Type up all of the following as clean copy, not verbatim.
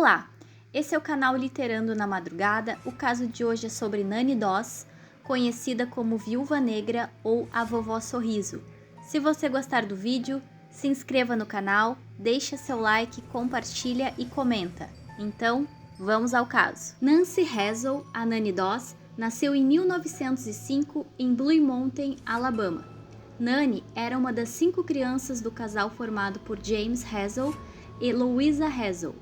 Olá, esse é o canal Literando na Madrugada. O caso de hoje é sobre Nanny Doss, conhecida como Viúva Negra ou a Vovó Sorriso. Se você gostar do vídeo, se inscreva no canal, deixa seu like, compartilha e comenta. Então, vamos ao caso. Nancy Hazel, a Nanny Doss, nasceu em 1905 em Blue Mountain, Alabama. Nanny era uma das 5 crianças do casal formado por James Hazel e Louisa Hazel.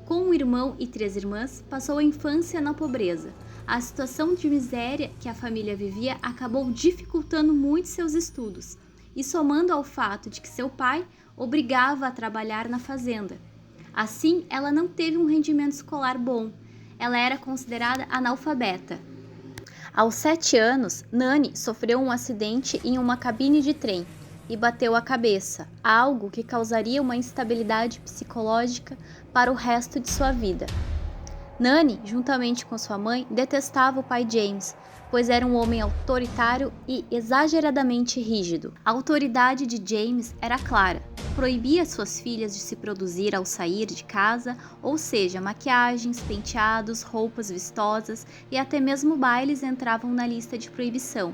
Com um irmão e 3 irmãs, passou a infância na pobreza. A situação de miséria que a família vivia acabou dificultando muito seus estudos, e somando ao fato de que seu pai obrigava a trabalhar na fazenda. Assim, ela não teve um rendimento escolar bom. Ela era considerada analfabeta. Aos 7 anos, Nanny sofreu um acidente em uma cabine de trem e bateu a cabeça, algo que causaria uma instabilidade psicológica para o resto de sua vida. Nanny, juntamente com sua mãe, detestava o pai James, pois era um homem autoritário e exageradamente rígido. A autoridade de James era clara: proibia suas filhas de se produzir ao sair de casa, ou seja, maquiagens, penteados, roupas vistosas e até mesmo bailes entravam na lista de proibição.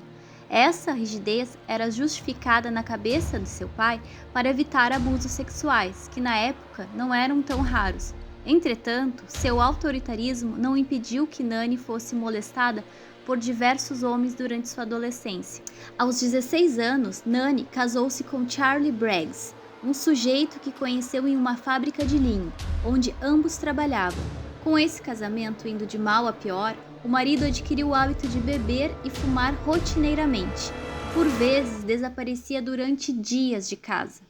Essa rigidez era justificada na cabeça de seu pai para evitar abusos sexuais, que na época não eram tão raros. Entretanto, seu autoritarismo não impediu que Nanny fosse molestada por diversos homens durante sua adolescência. Aos 16 anos, Nanny casou-se com Charlie Braggs, um sujeito que conheceu em uma fábrica de linho, onde ambos trabalhavam. Com esse casamento indo de mal a pior, o marido adquiriu o hábito de beber e fumar rotineiramente. Por vezes, desaparecia durante dias de casa.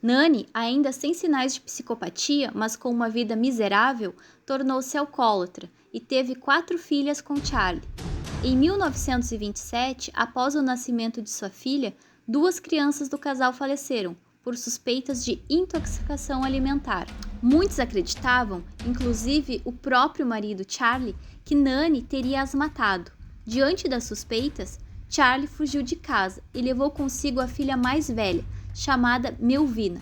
Nanny, ainda sem sinais de psicopatia, mas com uma vida miserável, tornou-se alcoólatra e teve 4 filhas com Charlie. Em 1927, após o nascimento de sua filha, 2 crianças do casal faleceram por suspeitas de intoxicação alimentar. Muitos acreditavam, inclusive o próprio marido Charlie, que Nanny teria as matado. Diante das suspeitas, Charlie fugiu de casa e levou consigo a filha mais velha, chamada Melvina,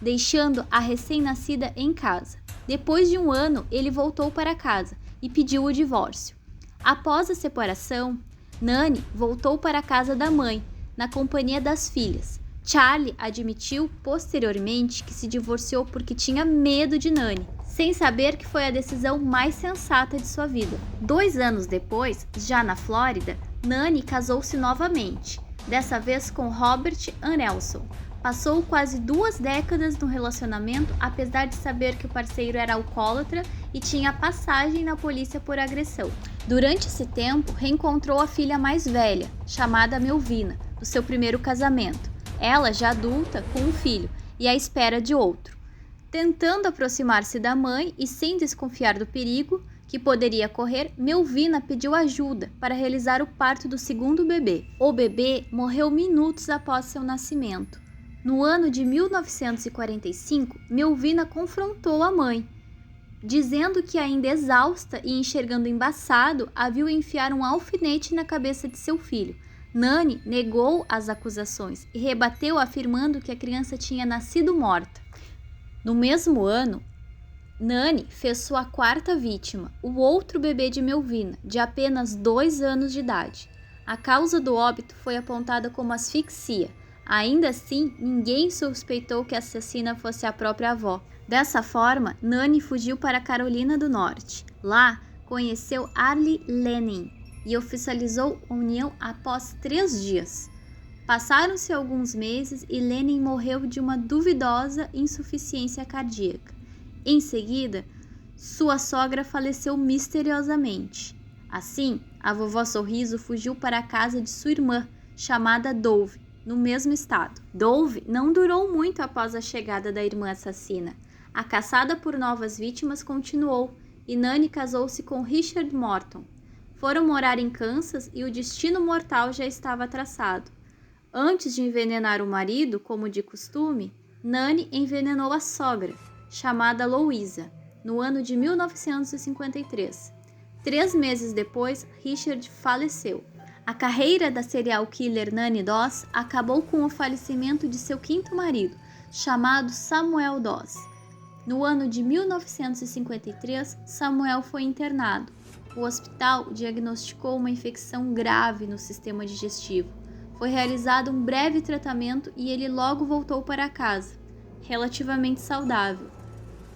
deixando a recém-nascida em casa. Depois de 1 ano, ele voltou para casa e pediu o divórcio. Após a separação, Nanny voltou para a casa da mãe, na companhia das filhas. Charlie admitiu posteriormente que se divorciou porque tinha medo de Nanny, sem saber que foi a decisão mais sensata de sua vida. 2 anos depois, já na Flórida, Nanny casou-se novamente, dessa vez com Robert Nelson. Passou quase 2 décadas no relacionamento, apesar de saber que o parceiro era alcoólatra e tinha passagem na polícia por agressão. Durante esse tempo, reencontrou a filha mais velha, chamada Melvina, do seu primeiro casamento. Ela já adulta, com um filho, e à espera de outro. Tentando aproximar-se da mãe e sem desconfiar do perigo que poderia correr, Melvina pediu ajuda para realizar o parto do segundo bebê. O bebê morreu minutos após seu nascimento. No ano de 1945, Melvina confrontou a mãe, dizendo que, ainda exausta e enxergando embaçado, a viu enfiar um alfinete na cabeça de seu filho. Nanny negou as acusações e rebateu afirmando que a criança tinha nascido morta. No mesmo ano, Nanny fez sua 4ª vítima, o outro bebê de Melvina, de apenas 2 anos de idade. A causa do óbito foi apontada como asfixia. Ainda assim, ninguém suspeitou que a assassina fosse a própria avó. Dessa forma, Nanny fugiu para a Carolina do Norte. Lá, conheceu Arlie Lennon e oficializou a união após 3 dias. Passaram-se alguns meses e Lennon morreu de uma duvidosa insuficiência cardíaca. Em seguida, sua sogra faleceu misteriosamente. Assim, a Vovó Sorriso fugiu para a casa de sua irmã, chamada Dove, no mesmo estado. Dove não durou muito após a chegada da irmã assassina. A caçada por novas vítimas continuou e Nanny casou-se com Richard Morton. Foram morar em Kansas e o destino mortal já estava traçado. Antes de envenenar o marido, como de costume, Nanny envenenou a sogra, chamada Louisa, no ano de 1953. 3 meses depois, Richard faleceu. A carreira da serial killer Nanny Doss acabou com o falecimento de seu 5º marido, chamado Samuel Doss. No ano de 1953, Samuel foi internado. O hospital diagnosticou uma infecção grave no sistema digestivo. Foi realizado um breve tratamento e ele logo voltou para casa, relativamente saudável.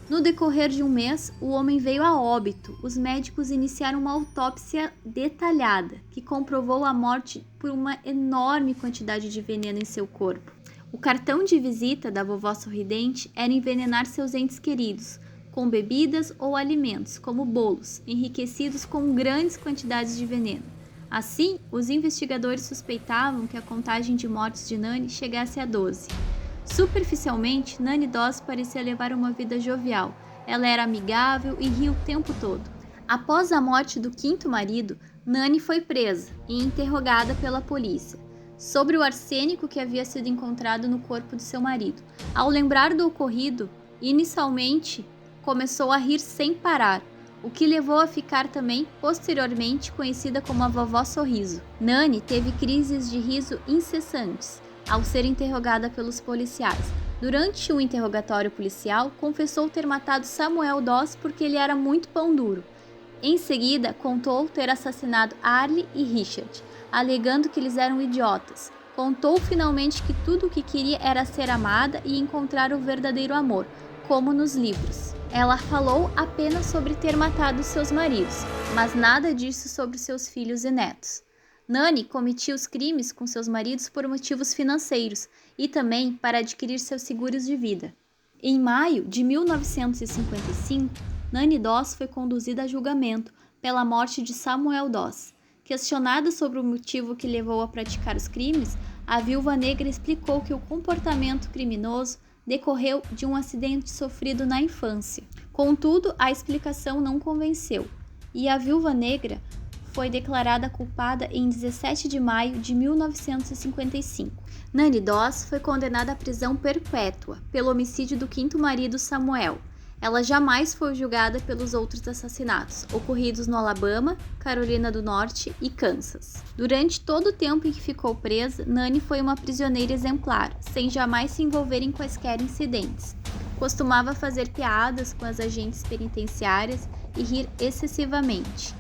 No decorrer de um mês, o homem veio a óbito. Os médicos iniciaram uma autópsia detalhada, que comprovou a morte por uma enorme quantidade de veneno em seu corpo. O cartão de visita da vovó sorridente era envenenar seus entes queridos, com bebidas ou alimentos, como bolos, enriquecidos com grandes quantidades de veneno. Assim, os investigadores suspeitavam que a contagem de mortes de Nani chegasse a 12. Superficialmente, Nani Doss parecia levar uma vida jovial. Ela era amigável e ria o tempo todo. Após a morte do quinto marido, Nani foi presa e interrogada pela polícia sobre o arsênico que havia sido encontrado no corpo de seu marido. Ao lembrar do ocorrido, inicialmente começou a rir sem parar, o que levou a ficar também, posteriormente, conhecida como a Vovó Sorriso. Nani teve crises de riso incessantes ao ser interrogada pelos policiais. Durante o interrogatório policial, confessou ter matado Samuel Doss porque ele era muito pão duro. Em seguida, contou ter assassinado Arlie e Richard, alegando que eles eram idiotas. Contou finalmente que tudo o que queria era ser amada e encontrar o verdadeiro amor, como nos livros. Ela falou apenas sobre ter matado seus maridos, mas nada disso sobre seus filhos e netos. Nani cometia os crimes com seus maridos por motivos financeiros e também para adquirir seus seguros de vida. Em maio de 1955, Nani Doss foi conduzida a julgamento pela morte de Samuel Doss. Questionada sobre o motivo que levou a praticar os crimes, a viúva negra explicou que o comportamento criminoso decorreu de um acidente sofrido na infância. Contudo, a explicação não convenceu, e a viúva negra foi declarada culpada em 17 de maio de 1955. Nani Doss foi condenada à prisão perpétua pelo homicídio do quinto marido Samuel. Ela jamais foi julgada pelos outros assassinatos, ocorridos no Alabama, Carolina do Norte e Kansas. Durante todo o tempo em que ficou presa, Nani foi uma prisioneira exemplar, sem jamais se envolver em quaisquer incidentes. Costumava fazer piadas com as agentes penitenciárias e rir excessivamente.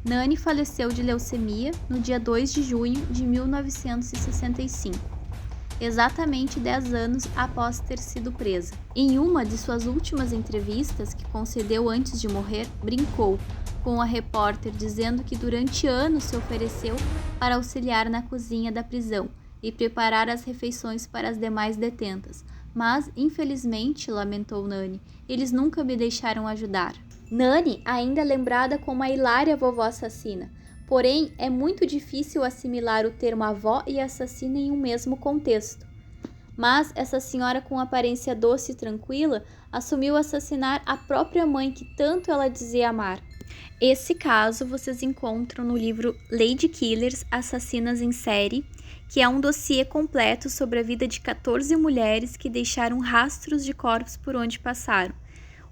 Nani faleceu de leucemia no dia 2 de junho de 1965, exatamente 10 anos após ter sido presa. Em uma de suas últimas entrevistas, que concedeu antes de morrer, brincou com a repórter dizendo que durante anos se ofereceu para auxiliar na cozinha da prisão e preparar as refeições para as demais detentas. Mas, infelizmente, lamentou Nani, eles nunca me deixaram ajudar. Nani ainda é lembrada como a hilária vovó assassina, porém é muito difícil assimilar o termo avó e assassina em um mesmo contexto. Mas essa senhora com aparência doce e tranquila assumiu assassinar a própria mãe que tanto ela dizia amar. Esse caso vocês encontram no livro Lady Killers, Assassinas em Série, que é um dossiê completo sobre a vida de 14 mulheres que deixaram rastros de corpos por onde passaram.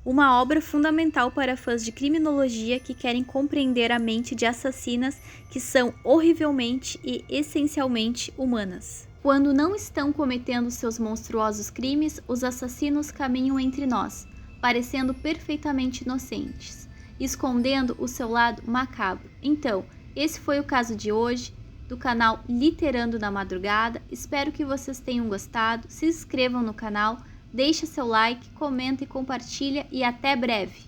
Uma obra fundamental para fãs de criminologia que querem compreender a mente de assassinas que são horrivelmente e essencialmente humanas. Quando não estão cometendo seus monstruosos crimes, os assassinos caminham entre nós, parecendo perfeitamente inocentes, escondendo o seu lado macabro. Então, esse foi o caso de hoje do canal Literando na Madrugada. Espero que vocês tenham gostado. Se inscrevam no canal, deixa seu like, comenta e compartilha e até breve!